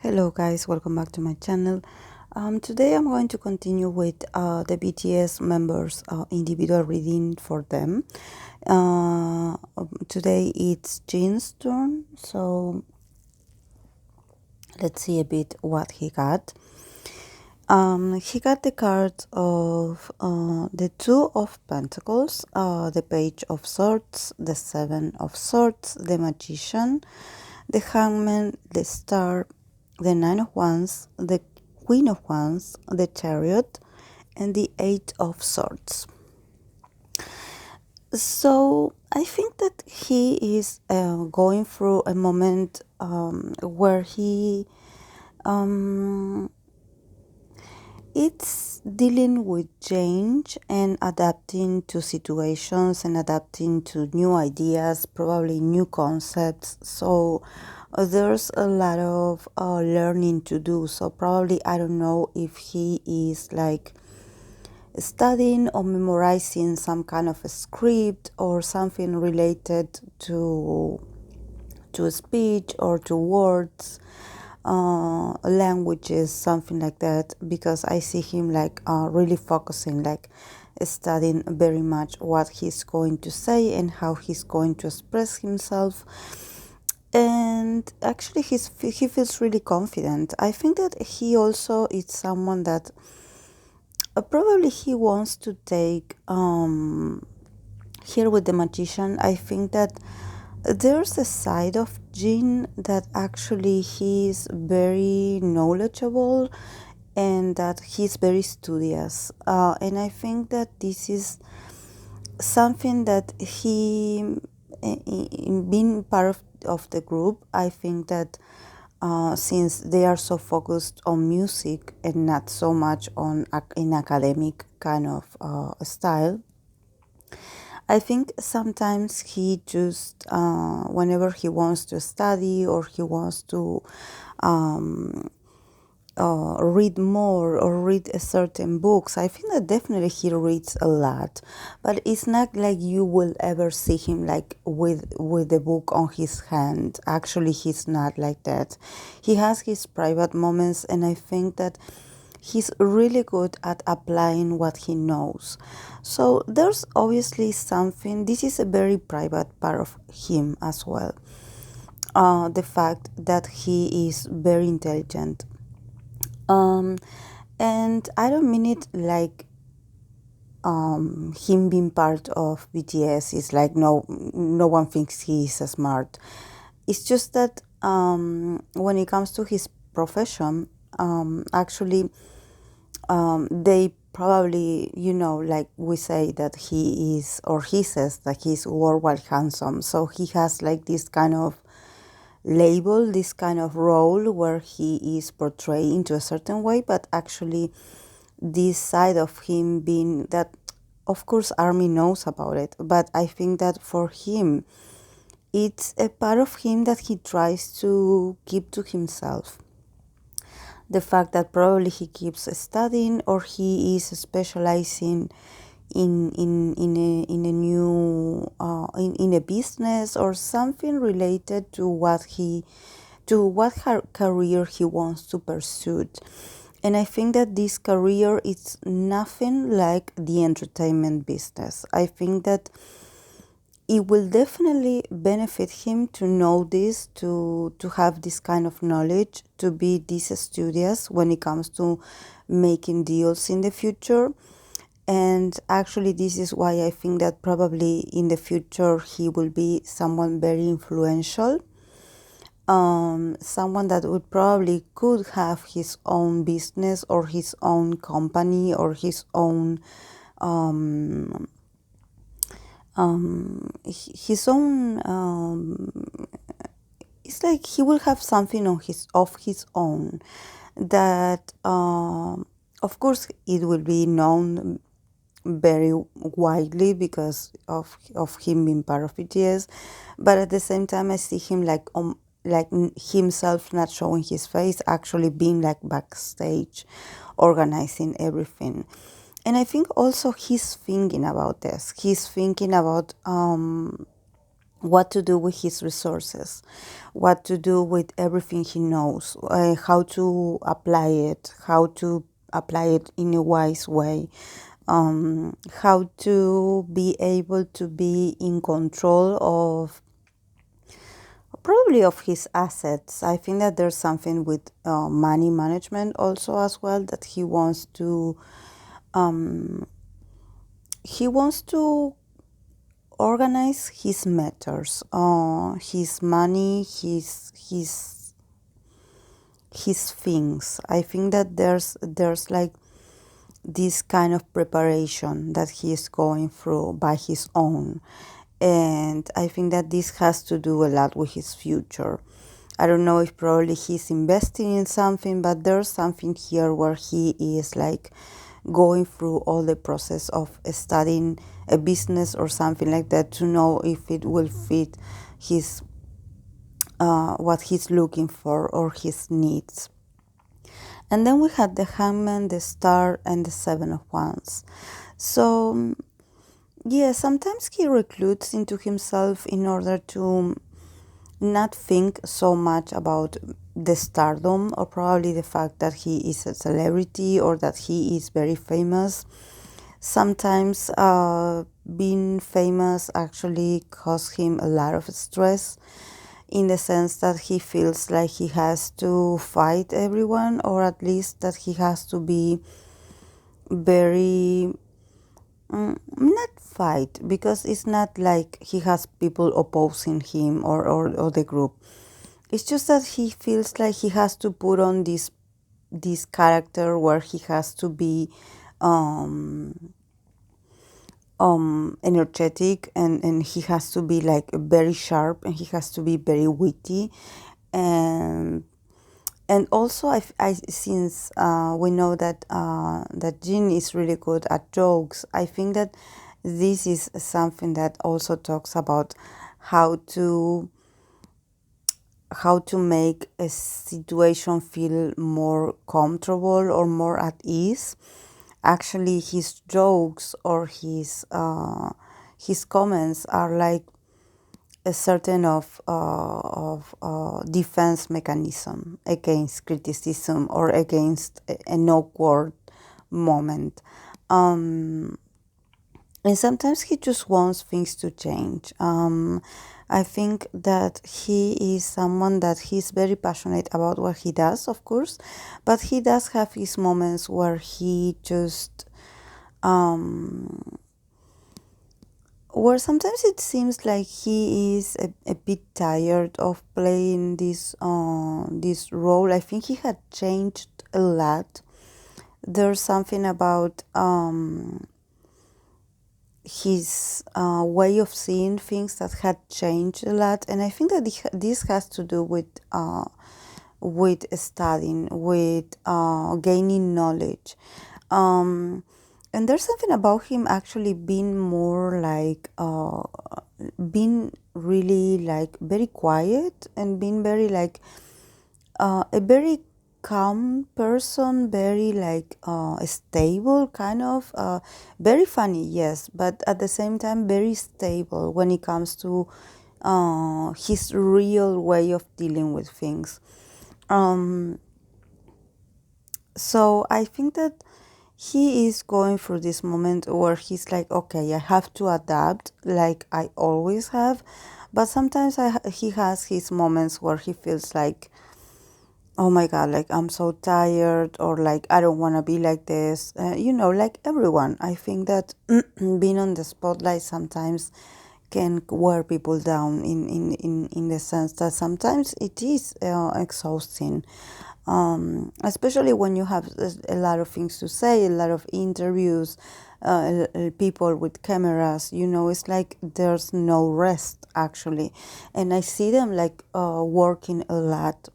Hello guys, welcome back to my channel. Today I'm going to continue with the BTS members individual reading for them. Today it's Jin's turn, so let's see a bit what he got. He got the cards of the Two of Pentacles, the Page of Swords, the Seven of Swords, the Magician, the Hangman, the Star, the Nine of Wands, the Queen of Wands, the Chariot, and the Eight of Swords. So I think that he is going through a moment where he it's dealing with change and adapting to situations and adapting to new ideas, probably new concepts. So there's a lot of learning to do. So probably, I don't know if he is like studying or memorizing some kind of a script or something related to speech or to words, languages, something like that, because I see him like really focusing, like studying very much what he's going to say and how he's going to express himself. And actually he feels really confident. I think that he also is someone that probably he wants to take here with the Magician. I think that there's a side of Jin that actually he's very knowledgeable and that he's very studious. And I think that this is something that he, in being part of the group, I think that since they are so focused on music and not so much on an academic kind of style, I think sometimes he just, whenever he wants to study or he wants to read more or read a certain books, I think that definitely he reads a lot, but it's not like you will ever see him like with the book on his hand. Actually, he's not like that. He has his private moments, and I think that he's really good at applying what he knows. So there's obviously something, this is a very private part of him as well. The fact that he is very intelligent. And I don't mean it like him being part of BTS is like no one thinks he is smart. It's just that when it comes to his profession, actually they probably, like we say that he is, or he says that he's worldwide handsome. So he has like this kind of label, this kind of role where he is portrayed into a certain way, but actually this side of him being that, of course, Army knows about it, but I think that for him, it's a part of him that he tries to keep to himself. The fact that probably he keeps studying or he is specializing in a new in a business or something related to what career he wants to pursue. And I think that this career is nothing like the entertainment business. I think that it will definitely benefit him to know this, to have this kind of knowledge, to be this studious when it comes to making deals in the future. And actually, this is why I think that probably in the future he will be someone very influential, someone that would probably could have his own business or his own company or his own his own it's like he will have something on of his own that of course it will be known very widely because of him being part of BTS, but at the same time I see him like himself not showing his face, actually being like backstage organizing everything. And I think also he's thinking about this. He's thinking about what to do with his resources, what to do with everything he knows, how to apply it, how to apply it in a wise way, how to be able to be in control of probably of his assets. I think that there's something with money management also as well, that he wants to organize his matters, his money, his things. I think that there's like this kind of preparation that he is going through by his own, and I think that this has to do a lot with his future. I don't know if probably he's investing in something, but there's something here where he is like going through all the process of studying a business or something like that to know if it will fit his what he's looking for or his needs. And then we had the Hangman, the Star, and the Seven of Wands. So yeah, sometimes he recludes into himself in order to not think so much about the stardom, or probably the fact that he is a celebrity or that he is very famous. Sometimes being famous actually causes him a lot of stress, in the sense that he feels like he has to fight everyone, or at least that he has to be very not fight, because it's not like he has people opposing him or the group. It's just that he feels like he has to put on this character where he has to be energetic, and he has to be like very sharp, and he has to be very witty, and also I since we know that that Jin is really good at jokes, I think that this is something that also talks about how to make a situation feel more comfortable or more at ease. Actually, his jokes or his comments are like a certain of defense mechanism against criticism or against an awkward moment. And sometimes he just wants things to change. I think that he is someone that he's very passionate about what he does, of course, but he does have his moments where he just where sometimes it seems like he is a bit tired of playing this role. I think he had changed a lot. There's something about his way of seeing things that had changed a lot, and I think that this has to do with studying, with gaining knowledge, and there's something about him actually being more like being really like very quiet, and being very like a very calm person, very like stable, kind of very funny, yes, but at the same time very stable when it comes to his real way of dealing with things. So I think that he is going through this moment where he's like, okay, I have to adapt like I always have, but sometimes he has his moments where he feels like, oh my God, like I'm so tired, or like I don't want to be like this. Like everyone. I think that being on the spotlight sometimes can wear people down in the sense that sometimes it is exhausting. Especially when you have a lot of things to say, a lot of interviews, people with cameras, it's like there's no rest actually. And I see them like working a lot.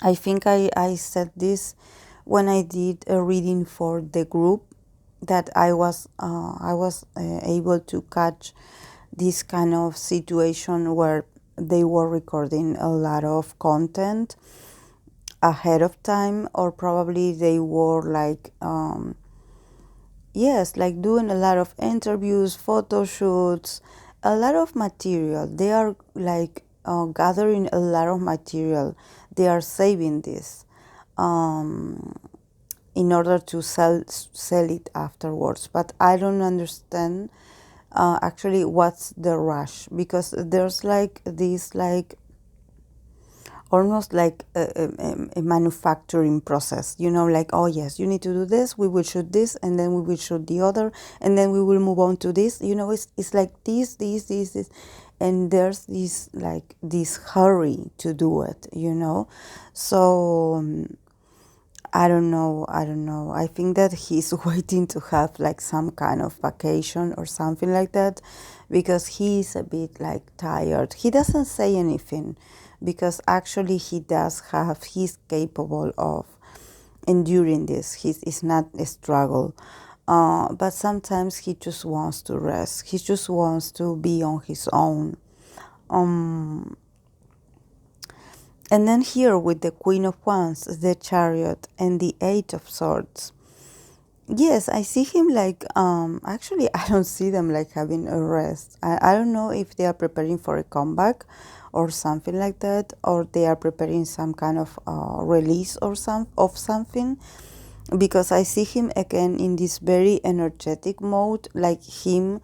I think I said this when I did a reading for the group, that I was able to catch this kind of situation where they were recording a lot of content ahead of time, or probably they were like yes, like doing a lot of interviews, photo shoots, a lot of material. They are like gathering a lot of material. They are saving this in order to sell it afterwards. But I don't understand actually what's the rush, because there's like this like almost like a manufacturing process, like, oh yes, you need to do this, we will shoot this, and then we will shoot the other, and then we will move on to this, it's like this, and there's this like this hurry to do it, so I don't know. I think that he's waiting to have like some kind of vacation or something like that, because he's a bit like tired. He doesn't say anything, because actually he's capable of enduring this. It's not a struggle. But sometimes he just wants to rest. He just wants to be on his own. And then here with the Queen of Wands, the Chariot, and the Eight of Swords. Yes, I see him like, actually, I don't see them like having a rest. I don't know if they are preparing for a comeback or something like that, or they are preparing some kind of release or something, because I see him again in this very energetic mode, like him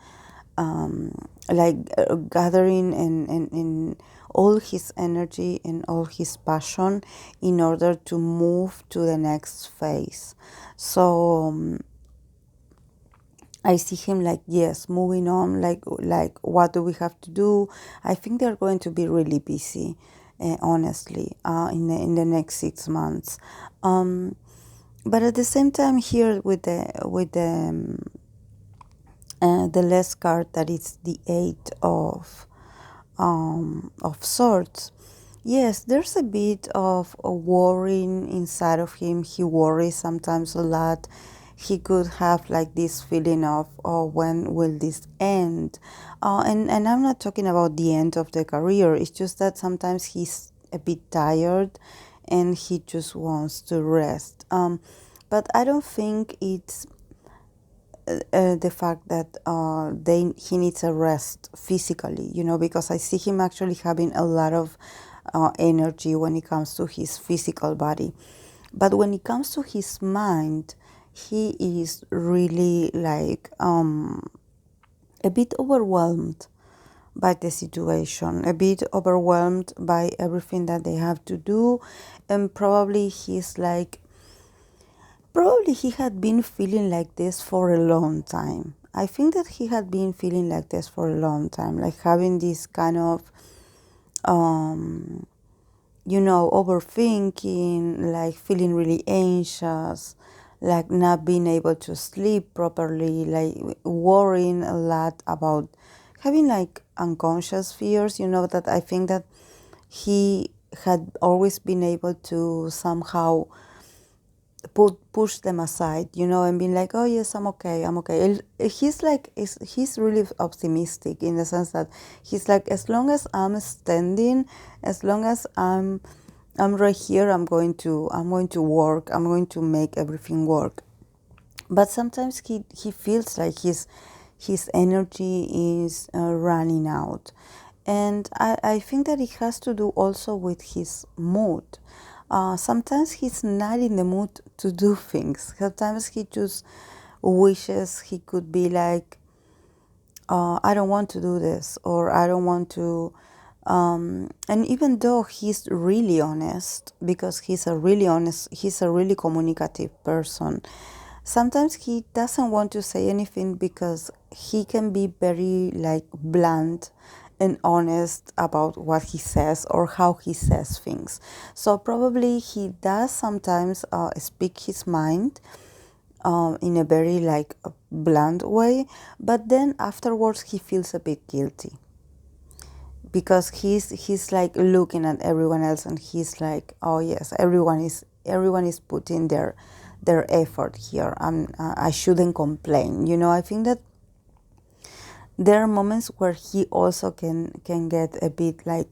gathering in all his energy and all his passion in order to move to the next phase. So I see him like, yes, moving on, like what do we have to do? I think they're going to be really busy, honestly, in the next 6 months. But at the same time, here with the last card, that is the Eight of Swords. Yes, there's a bit of a worrying inside of him. He worries sometimes a lot. He could have like this feeling of, oh, when will this end? And I'm not talking about the end of the career. It's just that sometimes he's a bit tired and he just wants to rest. But I don't think it's the fact that he needs a rest physically, because I see him actually having a lot of energy when it comes to his physical body. But when it comes to his mind, he is really like a bit overwhelmed by the situation, a bit overwhelmed by everything that they have to do, and probably he had been feeling like this for a long time. I think that he had been feeling like this for a long time, like having this kind of, overthinking, like feeling really anxious, like not being able to sleep properly, like worrying a lot about having like unconscious fears, that I think that he had always been able to somehow push them aside, and being like, oh yes, I'm okay. He's really optimistic in the sense that he's like, as long as I'm standing, as long as I'm right here, I'm going to work, I'm going to make everything work. But sometimes he feels like his energy is running out, and I think that it has to do also with his mood. Sometimes he's not in the mood to do things. Sometimes he just wishes he could be like, I don't want to do this, or I don't want to. And even though he's really honest, because he's a really communicative person, sometimes he doesn't want to say anything because he can be very like blunt and honest about what he says or how he says things. So probably he does sometimes speak his mind in a very like blunt way, but then afterwards he feels a bit guilty, because he's like looking at everyone else and he's like, oh yes, everyone is putting their effort here. I shouldn't complain. I think that there are moments where he also can get a bit like,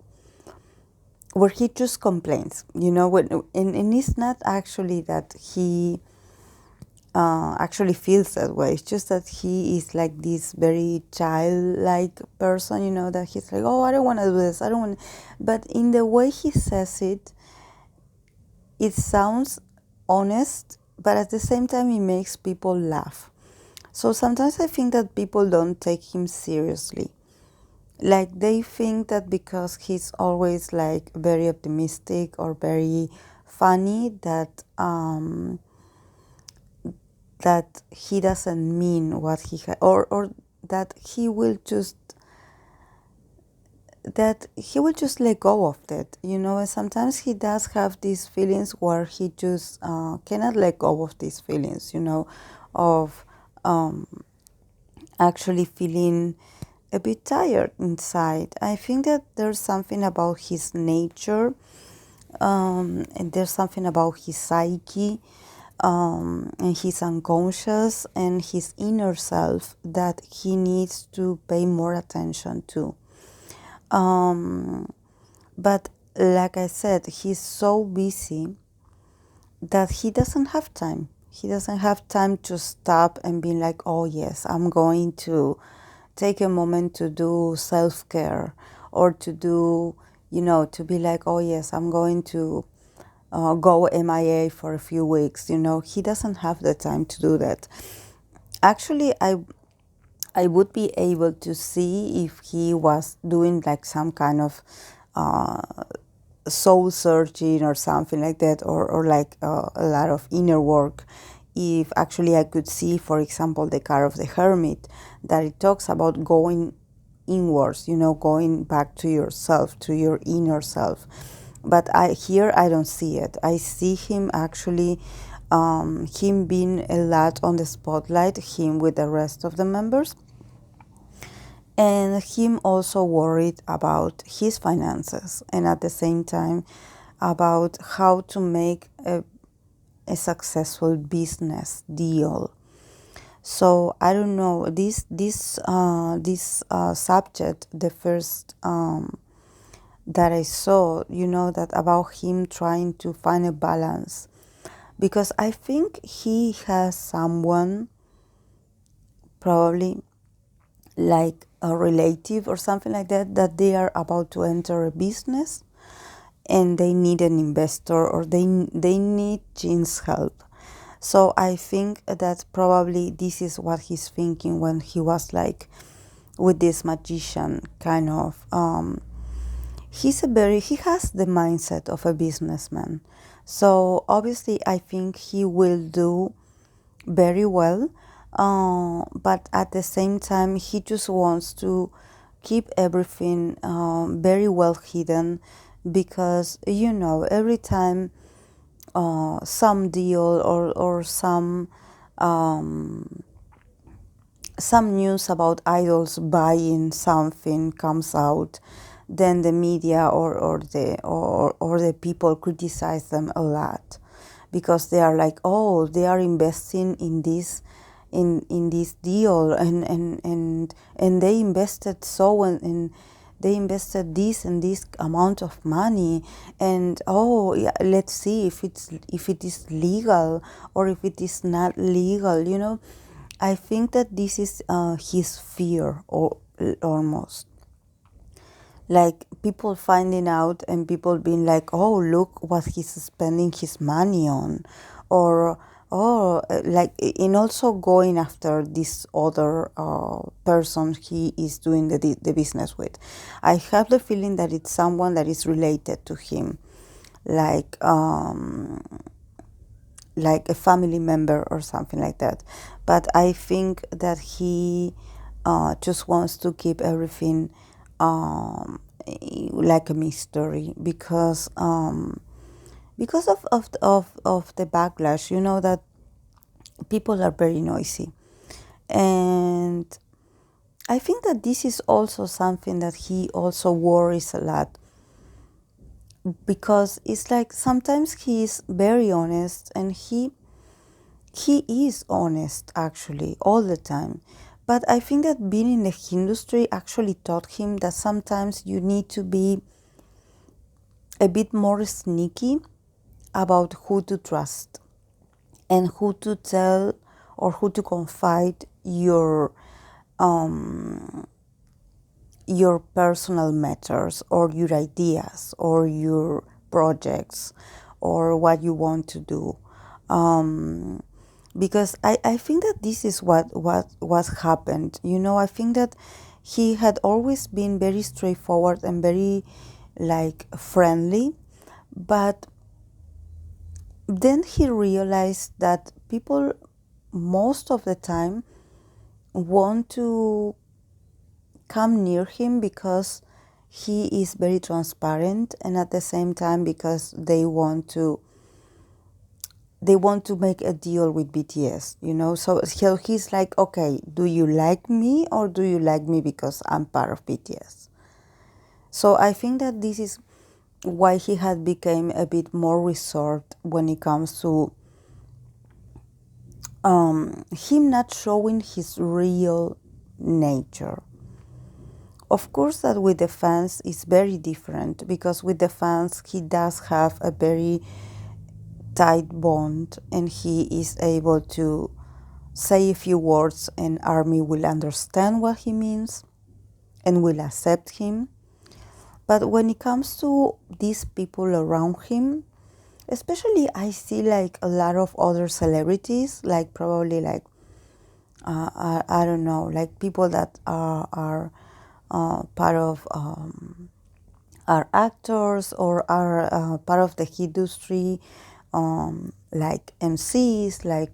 where he just complains, and it's not actually that he actually feels that way. It's just that he is like this very childlike person, that he's like, oh, I don't want to do this, I don't want. But in the way he says it, it sounds honest, but at the same time, it makes people laugh. So sometimes I think that people don't take him seriously. Like they think that because he's always like very optimistic or very funny, that he doesn't mean what or that he will just let go of that, and sometimes he does have these feelings where he just cannot let go of these feelings, of actually feeling a bit tired inside. I think that there's something about his nature, and there's something about his psyche, and his unconscious and his inner self that he needs to pay more attention to. But like I said, he's so busy that he doesn't have time. He doesn't have time to stop and be like, oh, yes, I'm going to take a moment to do self-care, or to do, to be like, oh, yes, I'm going to go MIA for a few weeks. He doesn't have the time to do that. Actually, I would be able to see if he was doing like some kind of soul searching or something like that, or like a lot of inner work. If actually I could see, for example, the Car of the Hermit, that it talks about going inwards, going back to yourself, to your inner self. But I don't see it. I see him actually, him being a lot on the spotlight, him with the rest of the members, and him also worried about his finances, and at the same time about how to make a successful business deal. So I don't know, this subject, the first that I saw, that about him trying to find a balance, because I think he has someone, probably like a relative or something like that they are about to enter a business, and they need an investor, or they need Jin's help. So I think that probably this is what he's thinking when he was like with this magician kind of. He has the mindset of a businessman. So obviously I think he will do very well. But at the same time, he just wants to keep everything very well hidden, because every time some deal or some news about idols buying something comes out, then the media or the people criticize them a lot, because they are like, oh, they are investing in this in this deal, and they invested so, and they invested this and this amount of money, and oh yeah, let's see if it is legal or if it is not legal. I think that this is his fear, or almost like people finding out and people being like, oh, look what he's spending his money on, or oh, like, and also going after this other person he is doing the business with. I have the feeling that it's someone that is related to him, like a family member or something like that. But I think that he just wants to keep everything like a mystery, because of the backlash. That people are very noisy, and I think that this is also something that he also worries a lot, because it's like sometimes he is very honest, and he is honest actually all the time. But I think that being in the industry actually taught him that sometimes you need to be a bit more sneaky about who to trust and who to tell or who to confide your personal matters or your ideas or your projects or what you want to do. Because I think that this is what happened. I think that he had always been very straightforward and very like friendly, but then he realized that people most of the time want to come near him because he is very transparent, and at the same time because they want to make a deal with BTS, so he's like, okay, do you like me or do you like me because I'm part of BTS? So I think that this is why he had become a bit more reserved when it comes to him not showing his real nature. Of course that with the fans it's very different, because with the fans he does have a very tight bond and he is able to say a few words and ARMY will understand what he means and will accept him. But when it comes to these people around him, especially I see like a lot of other celebrities, like probably like I don't know, like people that are part of are actors or are part of the industry, like MCs, like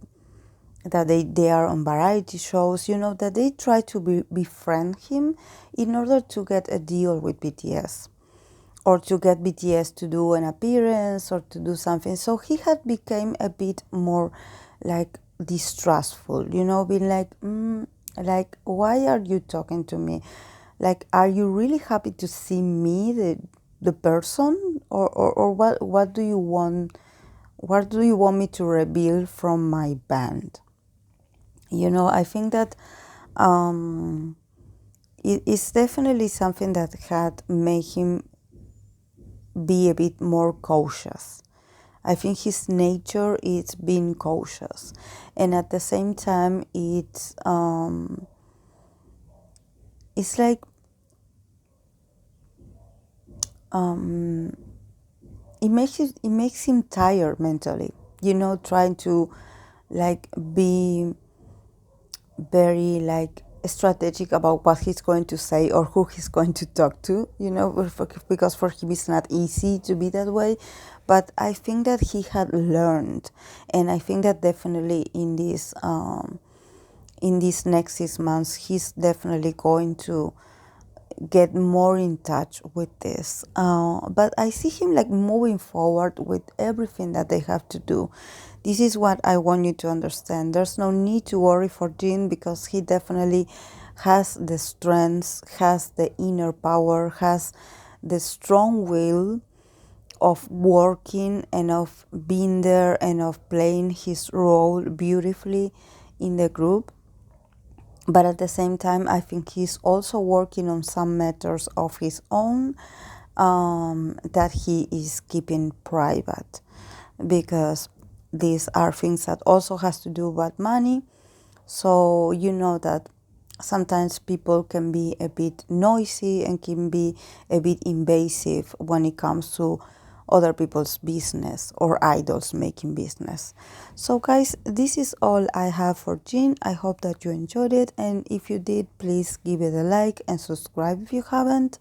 that they are on variety shows, that they try to befriend him in order to get a deal with BTS or to get BTS to do an appearance or to do something. So he had become a bit more like distrustful, being like, why are you talking to me? Like, are you really happy to see me, the person, or what do you want? What do you want me to reveal from my band? I think that it's definitely something that had made him be a bit more cautious. I think his nature is being cautious, and at the same time, it's like it makes him tired mentally. Trying to like be very like strategic about what he's going to say or who he's going to talk to, because for him it's not easy to be that way. But I think that he had learned, and I think that definitely in these next 6 months he's definitely going to get more in touch with this. But I see him like moving forward with everything that they have to do. This is what I want you to understand. There's no need to worry for Jin, because he definitely has the strengths, has the inner power, has the strong will of working and of being there and of playing his role beautifully in the group. But at the same time, I think he's also working on some matters of his own that he is keeping private, because these are things that also has to do with money. So that sometimes people can be a bit noisy and can be a bit invasive when it comes to other people's business or idols making business. So guys, this is all I have for Jin. I hope that you enjoyed it, and if you did, please give it a like and subscribe if you haven't.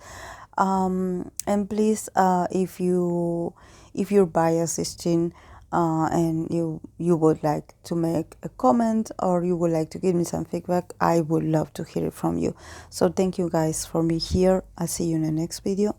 And please, if your bias is Jin, and you would like to make a comment or you would like to give me some feedback, I would love to hear it from you. So thank you guys for being here. I'll see you in the next video.